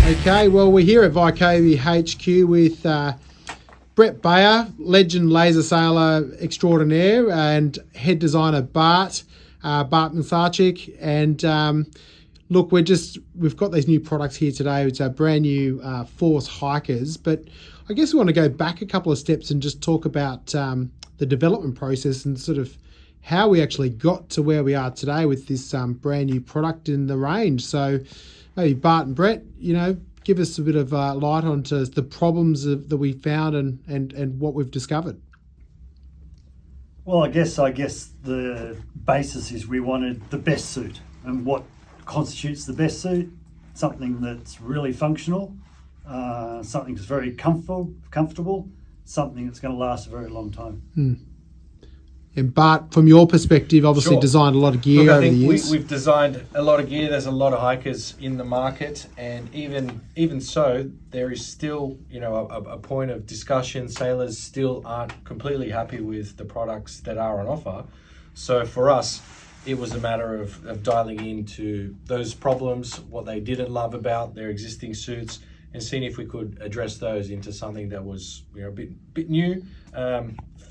Okay, well, we're here at Vaikobi HQ with Brett Beyer, legend laser sailor extraordinaire, and head designer Bart Milczarczyk. And look, we've got these new products here today. It's our brand new Force Hikers, but I guess we want to go back a couple of steps and just talk about the development process and sort of how we actually got to where we are today with this brand new product in the range. So maybe Bart and Brett, give us a bit of light onto the problems that we found and what we've discovered. Well, I guess the basis is we wanted the best suit. And what constitutes the best suit? Something that's really functional, something that's very comfortable, something that's going to last a very long time. And Bart, from your perspective, obviously designed a lot of gear over the years. We've designed a lot of gear. There's a lot of hikers in the market, and even so, there is still a point of discussion. Sailors still aren't completely happy with the products that are on offer. So for us, it was a matter of dialing into those problems, what they didn't love about their existing suits, and seeing if we could address those into something that was a bit new.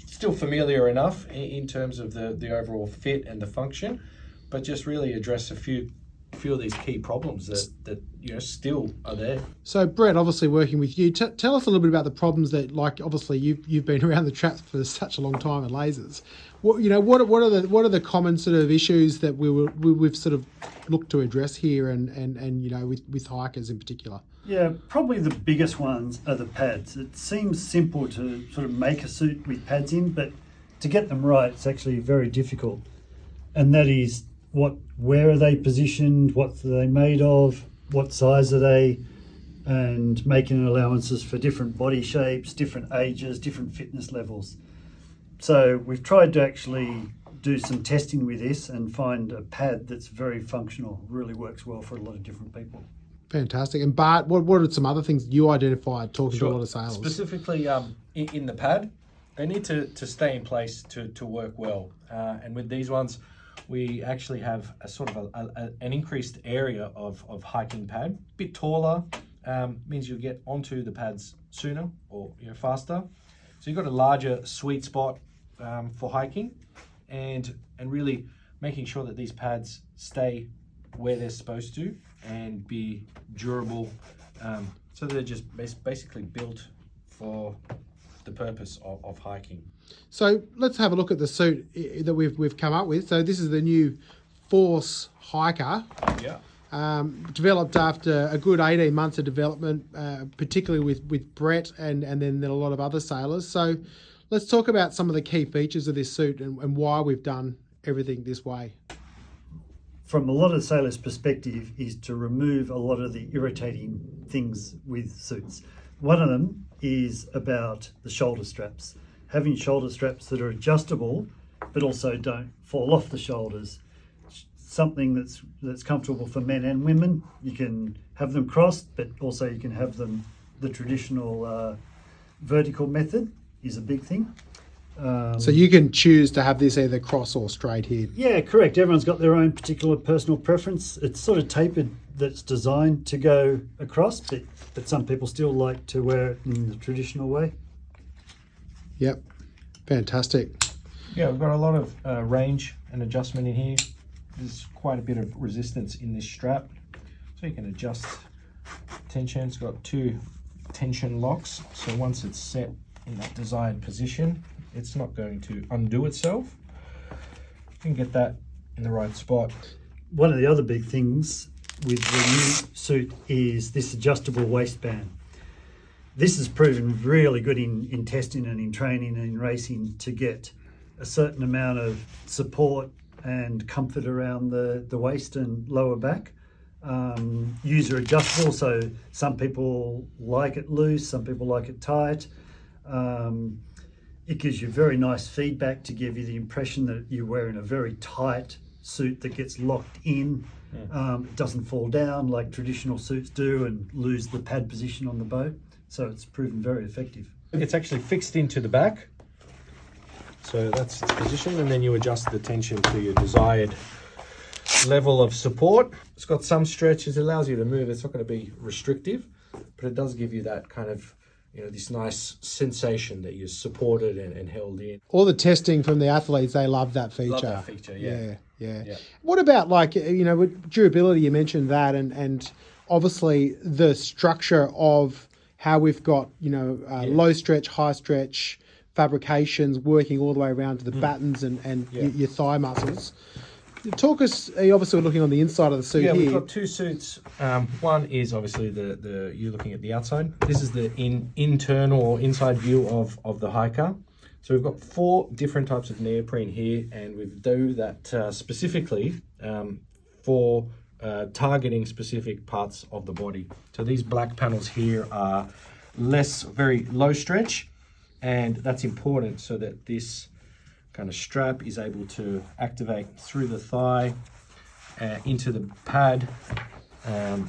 Still familiar enough in terms of the overall fit and the function, but just really address a few of these key problems that still are there. So Brett, obviously working with you, tell us a little bit about the problems that, like, obviously you've been around the traps for such a long time in lasers. What are the common sort of issues that we've sort of looked to address here and with hikers in particular? Yeah, probably the biggest ones are the pads. It seems simple to sort of make a suit with pads in, but to get them right, it's actually very difficult. And that is, where are they positioned, what are they made of, what size are they, and making allowances for different body shapes, different ages, different fitness levels. So we've tried to actually do some testing with this and find a pad that's very functional, really works well for a lot of different people. Fantastic. And Bart, what are some other things you identified talking to a lot of sailors? Specifically in the pad, they need to stay in place to work well. And with these ones, we actually have a sort of an increased area of hiking pad. A bit taller, means you'll get onto the pads sooner or faster. So you've got a larger sweet spot for hiking and really making sure that these pads stay where they're supposed to and be durable, so they're just basically built for the purpose of hiking. So let's have a look at the suit that we've come up with. So this is the new Force Hiker. Yeah. Developed after a good 18 months of development, particularly with Brett and then a lot of other sailors. So let's talk about some of the key features of this suit and why we've done everything this way. From a lot of sailors' perspective is to remove a lot of the irritating things with suits. One of them is about the shoulder straps. Having shoulder straps that are adjustable but also don't fall off the shoulders. Something that's comfortable for men and women. You can have them crossed, but also you can have them the traditional vertical method is a big thing. So you can choose to have this either cross or straight here. Yeah, correct. Everyone's got their own particular personal preference. It's sort of tapered that's designed to go across, but some people still like to wear it in the traditional way. Yep, fantastic. Yeah, we've got a lot of range and adjustment in here. There's quite a bit of resistance in this strap, so you can adjust tension. It's got 2 tension locks, so once it's set in that desired position, it's not going to undo itself. You can get that in the right spot. One of the other big things with the new suit is this adjustable waistband. This has proven really good in testing and in training and in racing to get a certain amount of support and comfort around the waist and lower back. User adjustable, so some people like it loose, some people like it tight. It gives you very nice feedback to give you the impression that you're wearing a very tight suit that gets locked in. It doesn't fall down like traditional suits do and lose the pad position on the boat. So it's proven very effective. It's actually fixed into the back. So that's its position, and then you adjust the tension to your desired level of support. It's got some stretch. It allows you to move. It's not going to be restrictive, but it does give you that kind of, this nice sensation that you're supported and held in. All the testing from the athletes, they love that feature. Love that feature, yeah. Yeah. What about with durability? You mentioned that, and obviously the structure of how we've got low stretch, high stretch fabrications working all the way around to the battens and your thigh muscles. Talk us. Obviously, we're looking on the inside of the suit here. Yeah, we've got two suits. One is obviously the you're looking at the outside. This is the internal or inside view of the hiker. So we've got 4 different types of neoprene here, and we do that specifically for targeting specific parts of the body. So these black panels here are very low stretch, and that's important so that this kind of strap is able to activate through the thigh into the pad.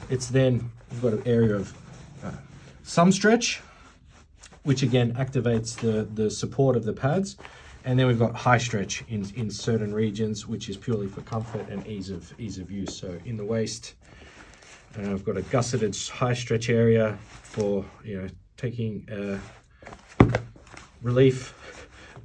It's then, we've got an area of some stretch, which again activates the support of the pads. And then we've got high stretch in certain regions, which is purely for comfort and ease of use. So in the waist, I've got a gusseted high stretch area for taking relief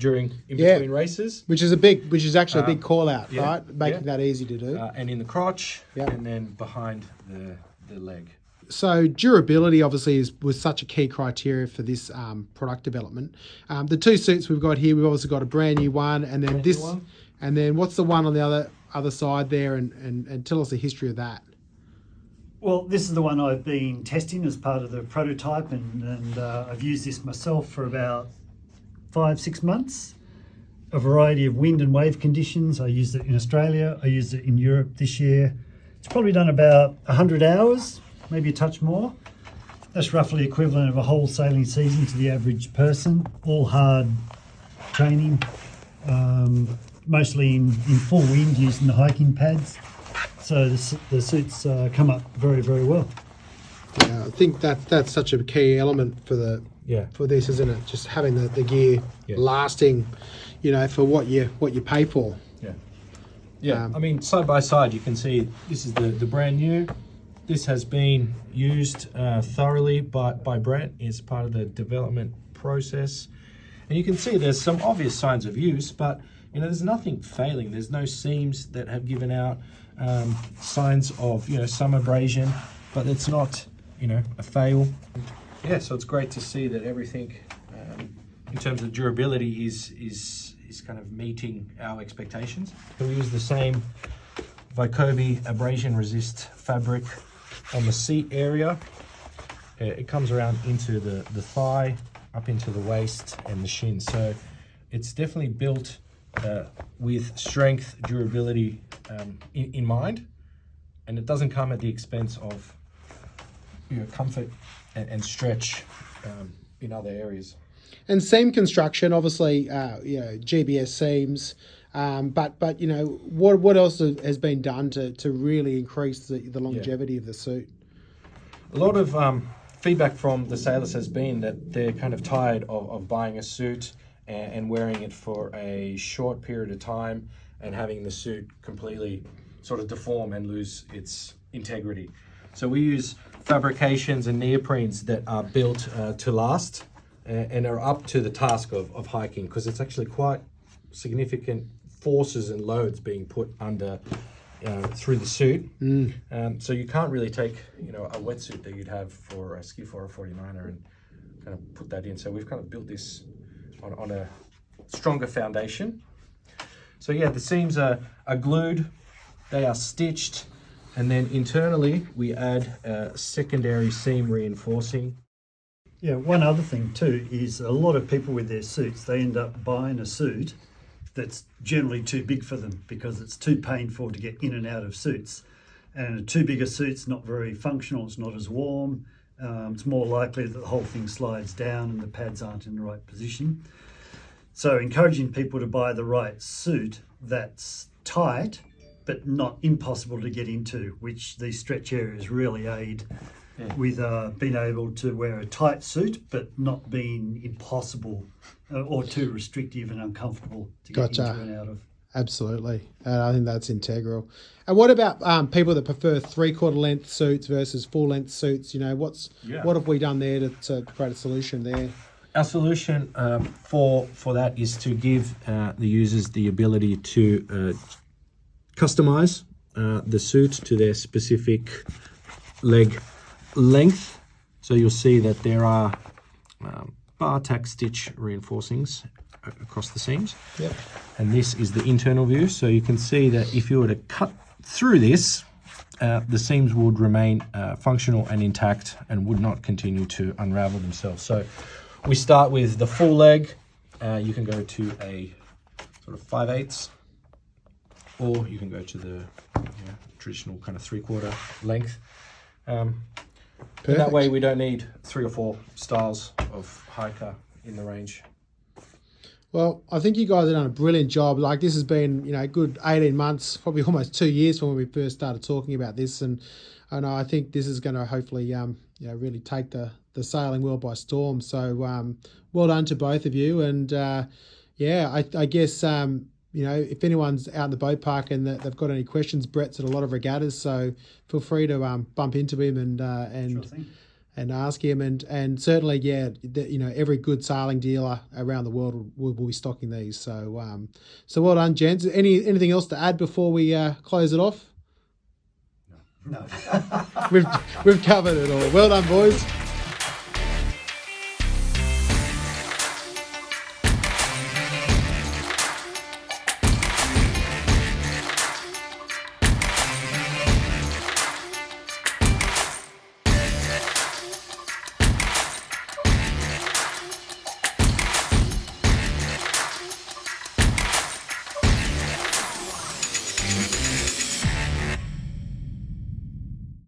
in between races, which is actually a big call out, right? Making that easy to do. And in the crotch, and then behind the leg. So durability obviously was such a key criteria for this product development. The 2 suits we've got here, we've also got a brand new one, and then and then what's the one on the other side there, and tell us the history of that. Well, this is the one I've been testing as part of the prototype, and I've used this myself for about 5-6 months. A variety of wind and wave conditions. I used it in Australia. I used it in Europe this year. It's probably done about 100 hours. Maybe a touch more. That's roughly equivalent of a whole sailing season to the average person. All hard training, mostly in full wind using the hiking pads. So the suits come up very, very well. Yeah, I think that's such a key element for for this, isn't it? Just having the gear lasting, for what you pay for. Yeah. I mean, side by side, you can see this is the brand new. This has been used thoroughly by Brett as part of the development process. And you can see there's some obvious signs of use, but there's nothing failing. There's no seams that have given out signs of some abrasion, but it's not a fail. Yeah, so it's great to see that everything in terms of durability is kind of meeting our expectations. So we use the same Vaikobi abrasion resist fabric on the seat area. It comes around into the thigh, up into the waist and the shin. So it's definitely built with strength, durability in mind, and it doesn't come at the expense of comfort and stretch in other areas. And seam construction, obviously, GBS seams. But what else has been done to really increase the longevity of the suit? A lot of feedback from the sailors has been that they're kind of tired of buying a suit and wearing it for a short period of time and having the suit completely sort of deform and lose its integrity. So we use fabrications and neoprenes that are built to last and are up to the task of hiking, because it's actually quite significant forces and loads being put under through the suit. So you can't really take a wetsuit that you'd have for a ski or a 49er and kind of put that in. So we've kind of built this on a stronger foundation. So yeah, the seams are glued, they are stitched, and then internally we add secondary seam reinforcing. Yeah, one other thing too is a lot of people with their suits, they end up buying a suit that's generally too big for them because it's too painful to get in and out of suits. And a too big a suit's not very functional, it's not as warm, it's more likely that the whole thing slides down and the pads aren't in the right position. So encouraging people to buy the right suit that's tight but not impossible to get into, which these stretch areas really aid with being able to wear a tight suit but not being impossible or too restrictive and uncomfortable to get into and out of. Absolutely. I think that's integral. And what about people that prefer 3/4 length suits versus full length suits? You know, what have we done there to create a solution there? Our solution for that is to give the users the ability to customize the suit to their specific leg length. So you'll see that there are bar tack stitch reinforcings across the seams. Yep. And this is the internal view. So you can see that if you were to cut through this, the seams would remain functional and intact and would not continue to unravel themselves. So we start with the full leg. You can go to a sort of 5/8, or you can go to the traditional kind of 3/4 length. That way we don't need 3 or 4 styles of hiker in the range. Well, I think you guys have done a brilliant job. Like, this has been, a good 18 months, probably almost 2 years from when we first started talking about this. And I think this is going to hopefully, really take the sailing world by storm. So, well done to both of you. And, I guess, if anyone's out in the boat park and they've got any questions, Brett's at a lot of regattas, so feel free to bump into him and ask him. And certainly, every good sailing dealer around the world will be stocking these. So, well done, gents. Anything else to add before we close it off? No. We've covered it all. Well done, boys.